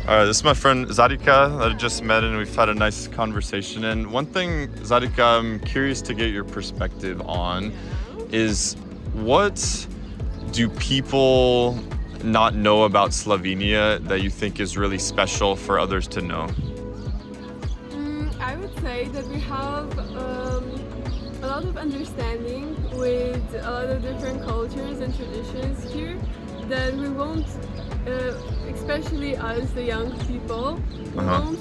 All right, this is my friend Zadika that I just met, and we've had a nice conversation. And one thing, Zadika, I'm curious to get your perspective on is what do people not know about Slovenia that you think is really special for others to know? I would say that we have a lot of understanding with a lot of different cultures and traditions here that we won't, especially us, the young people, we won't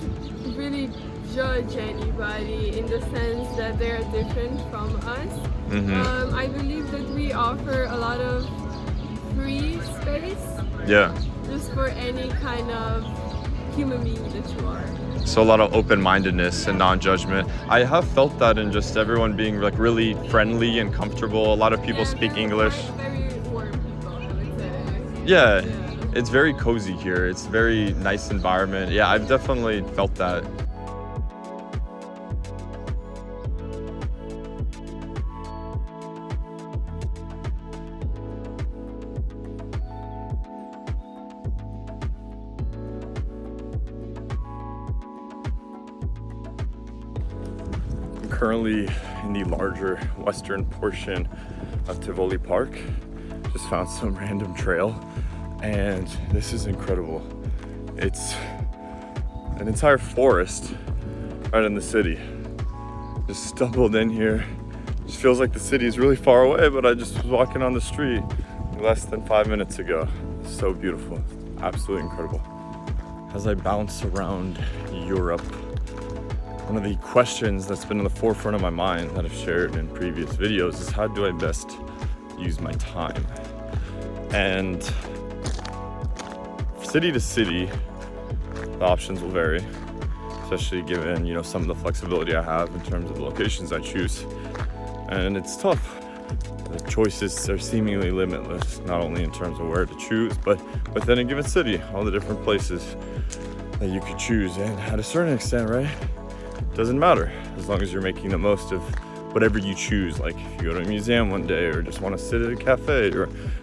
really judge anybody in the sense that they are different from us. I believe that we offer a lot of free space Yeah. just for any kind of human being that you are. So a lot of open-mindedness and non-judgment. I have felt that in just everyone being like really friendly and comfortable. A lot of people speak English. Very warm people, I would say. Yeah, it's very cozy here. It's a very nice environment. Yeah, I've definitely felt that. Currently in the larger western portion of Tivoli Park. Just found some random trail and this is incredible. It's an entire forest right in the city. Just stumbled in here. Just feels like the city is really far away, but I just was walking on the street less than 5 minutes ago. It's so beautiful, absolutely incredible. As I bounce around Europe, one of the questions that's been in the forefront of my mind that I've shared in previous videos is how do I best use my time? And city to city, the options will vary, especially given, some of the flexibility I have in terms of the locations I choose. And it's tough. The choices are seemingly limitless, not only in terms of where to choose, but within a given city, all the different places that you could choose. And at a certain extent, right? Doesn't matter as long as you're making the most of whatever you choose. Like if you go to a museum one day or just want to sit at a cafe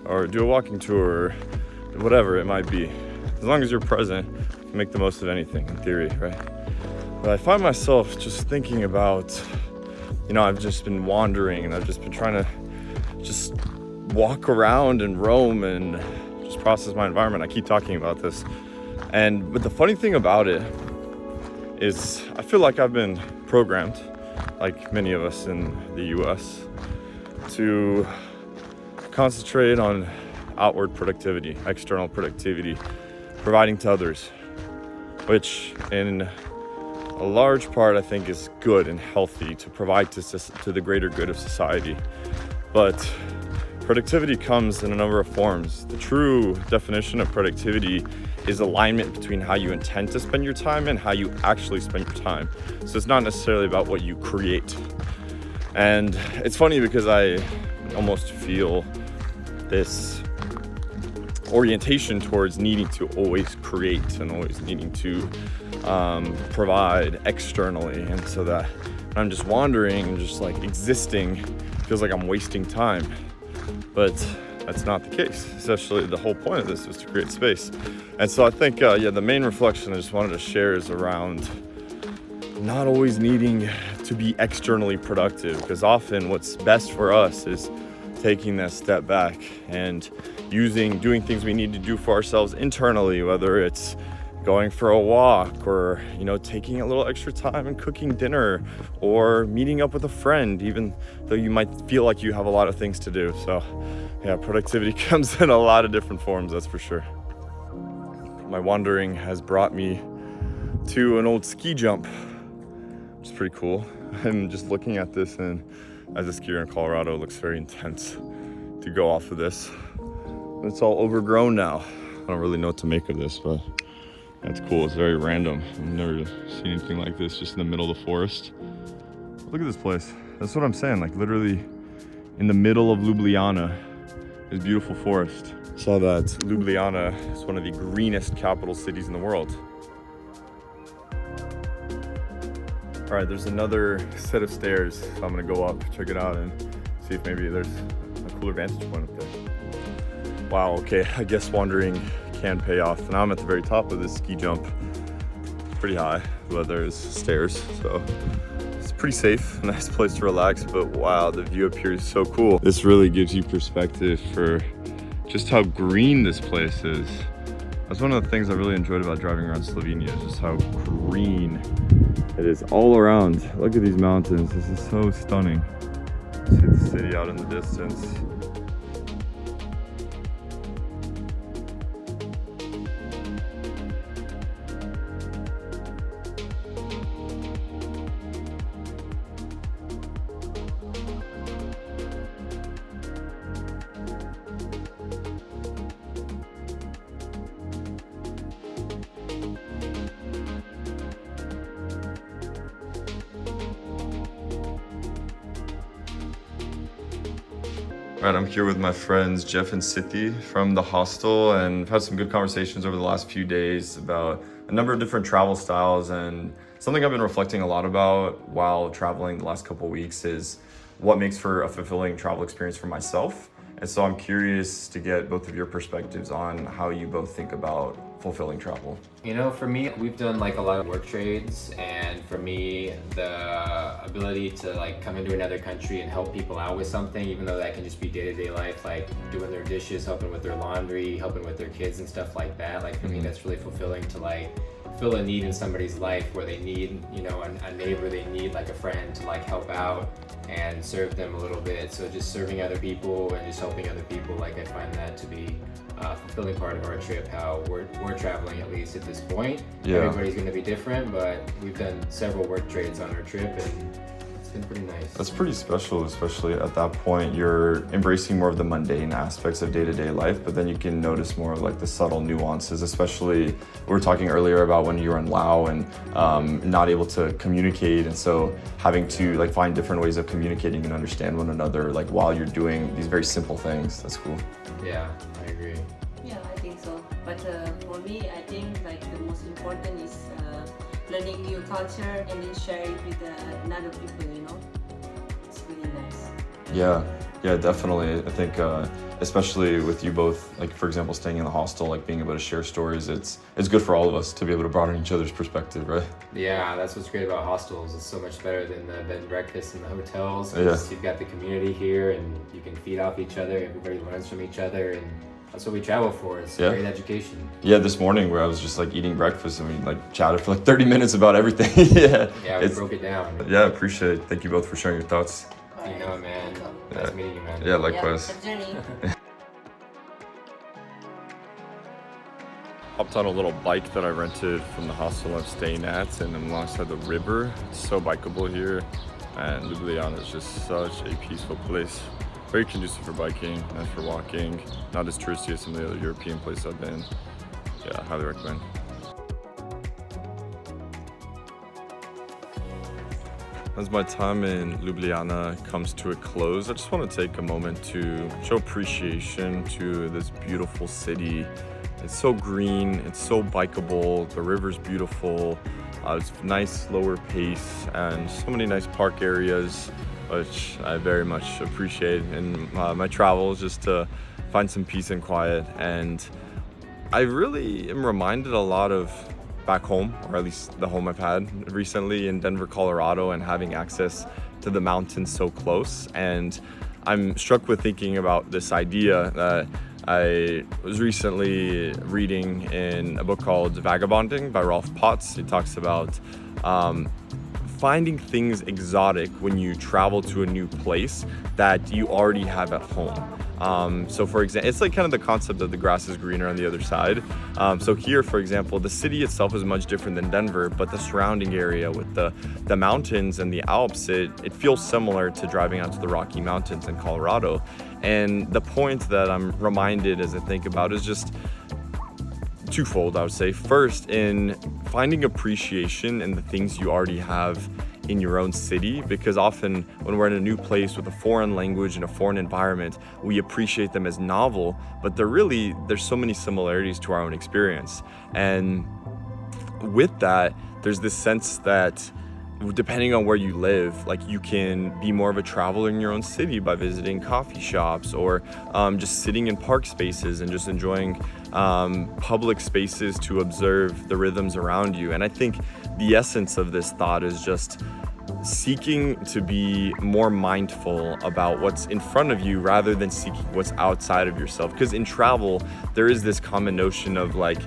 or do a walking tour or whatever it might be, as long as you're present, you make the most of anything in theory, right? But I find myself just thinking about, I've just been wandering and I've just been trying to just walk around and roam and just process my environment. I keep talking about this, but the funny thing about it is I feel like I've been programmed, like many of us in the US, to concentrate on outward productivity, external productivity, providing to others, which in a large part I think is good and healthy to provide to the greater good of society. But productivity comes in a number of forms. The true definition of productivity is alignment between how you intend to spend your time and how you actually spend your time. So it's not necessarily about what you create. And it's funny because I almost feel this orientation towards needing to always create and always needing to provide externally. And so that I'm just wandering and just like existing feels like I'm wasting time. But that's not the case. Essentially, the whole point of this was to create space. And so I think, the main reflection I just wanted to share is around not always needing to be externally productive, because often what's best for us is taking that step back and doing things we need to do for ourselves internally, whether it's going for a walk or, taking a little extra time and cooking dinner or meeting up with a friend, even though you might feel like you have a lot of things to do. So yeah, productivity comes in a lot of different forms, that's for sure. My wandering has brought me to an old ski jump, which is pretty cool. I'm just looking at this, and as a skier in Colorado, it looks very intense to go off of this. It's all overgrown now. I don't really know what to make of this, but that's cool. It's very random. I've never seen anything like this, just in the middle of the forest. Look at this place. That's what I'm saying, like literally in the middle of Ljubljana is beautiful forest. Saw that Ljubljana is one of the greenest capital cities in the world. All right, there's another set of stairs, so I'm gonna go up, check it out, and see if maybe there's a cooler vantage point up there. Wow, okay, I guess wandering can pay off. Now I'm at the very top of this ski jump. It's pretty high, but there's stairs, so it's pretty safe, nice place to relax, but wow, the view up here is so cool. This really gives you perspective for just how green this place is. That's one of the things I really enjoyed about driving around Slovenia, is just how green it is all around. Look at these mountains, this is so stunning. See the city out in the distance. All right, I'm here with my friends Jeff and Siti from the hostel, and I've had some good conversations over the last few days about a number of different travel styles. And something I've been reflecting a lot about while traveling the last couple of weeks is what makes for a fulfilling travel experience for myself. And so I'm curious to get both of your perspectives on how you both think about fulfilling travel. You know, for me, we've done like a lot of work trades, and for me, the ability to like come into another country and help people out with something, even though that can just be day-to-day life, like doing their dishes, helping with their laundry, helping with their kids and stuff like that. Like for me, that's really fulfilling to like fill a need in somebody's life where they need, you know, a neighbor, they need like a friend to like help out and serve them a little bit. So just serving other people and just helping other people, like I find that to be a fulfilling part of our trip, how we're traveling, at least at this point. Yeah. Everybody's going to be different, but we've done several work trades on our trip, and it's been pretty nice. That's pretty special, especially at that point. You're embracing more of the mundane aspects of day-to-day life, but then you can notice more of like the subtle nuances, especially we were talking earlier about when you were in Laos and not able to communicate, and so having to like find different ways of communicating and understand one another, like while you're doing these very simple things. That's cool. Yeah, I agree. Yeah, I think so. But for me, I think like the most important is learning new culture and then share it with another people, you know. It's really nice. Yeah, definitely. I think especially with you both, like for example, staying in the hostel, like being able to share stories, it's good for all of us to be able to broaden each other's perspective, right? Yeah, that's what's great about hostels. It's so much better than the bed and breakfast in the hotels. 'Cause you've got the community here and you can feed off each other. Everybody learns from each other, and that's what we travel for. It's great education. Yeah, this morning where I was just like eating breakfast and we like chatted for like 30 minutes about everything. Yeah, we broke it down. Yeah, appreciate it. Thank you both for sharing your thoughts. You know, man. Nice meeting you, man. Yeah, likewise. Yeah, the journey. Hopped on a little bike that I rented from the hostel I'm staying at, and I'm alongside the river. It's so bikeable here, and Ljubljana is just such a peaceful place. Very conducive for biking, nice for walking, not as touristy as some of the other European places I've been. Yeah, highly recommend. As my time in Ljubljana comes to a close, I just want to take a moment to show appreciation to this beautiful city. It's so green, it's so bikeable, the river's beautiful, it's nice slower pace, and so many nice park areas, which I very much appreciate in my travels, just to find some peace and quiet. And I really am reminded a lot of back home, or at least the home I've had recently in Denver, Colorado, and having access to the mountains so close. And I'm struck with thinking about this idea that I was recently reading in a book called Vagabonding by Rolf Potts. He talks about finding things exotic when you travel to a new place that you already have at home. So for example, it's like kind of the concept of the grass is greener on the other side. So here, for example, the city itself is much different than Denver, but the surrounding area with the mountains and the Alps, it feels similar to driving out to the Rocky Mountains in Colorado. And the point that I'm reminded as I think about is just twofold, I would say. First, in finding appreciation in the things you already have in your own city, because often when we're in a new place with a foreign language and a foreign environment, we appreciate them as novel, but there's so many similarities to our own experience. And with that, there's this sense that depending on where you live, like you can be more of a traveler in your own city by visiting coffee shops or just sitting in park spaces and just enjoying public spaces to observe the rhythms around you. And I think the essence of this thought is just seeking to be more mindful about what's in front of you rather than seeking what's outside of yourself. Because in travel, there is this common notion of like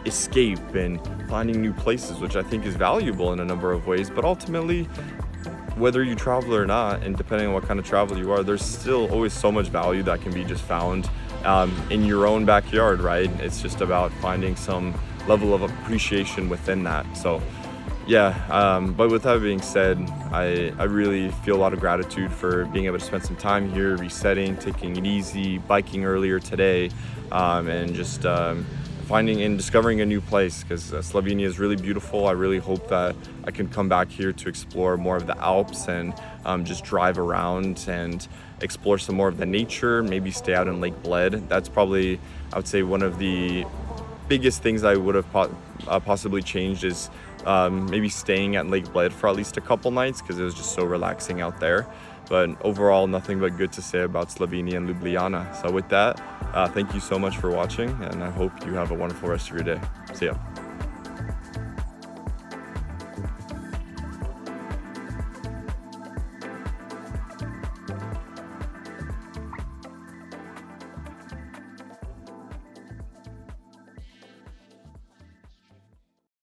escape and finding new places, which I think is valuable in a number of ways. But ultimately, whether you travel or not, and depending on what kind of travel you are, there's still always so much value that can be just found in your own backyard, right? It's just about finding some level of appreciation within that. So yeah, but with that being said, I really feel a lot of gratitude for being able to spend some time here, resetting, taking it easy, biking earlier today, and just finding and discovering a new place, because Slovenia is really beautiful. I really hope that I can come back here to explore more of the Alps and just drive around and explore some more of the nature, maybe stay out in Lake Bled. That's probably, I would say, one of the biggest things I would have possibly changed is maybe staying at Lake Bled for at least a couple nights, because it was just so relaxing out there. But overall, nothing but good to say about Slovenia and Ljubljana. So with that, thank you so much for watching, and I hope you have a wonderful rest of your day. See ya.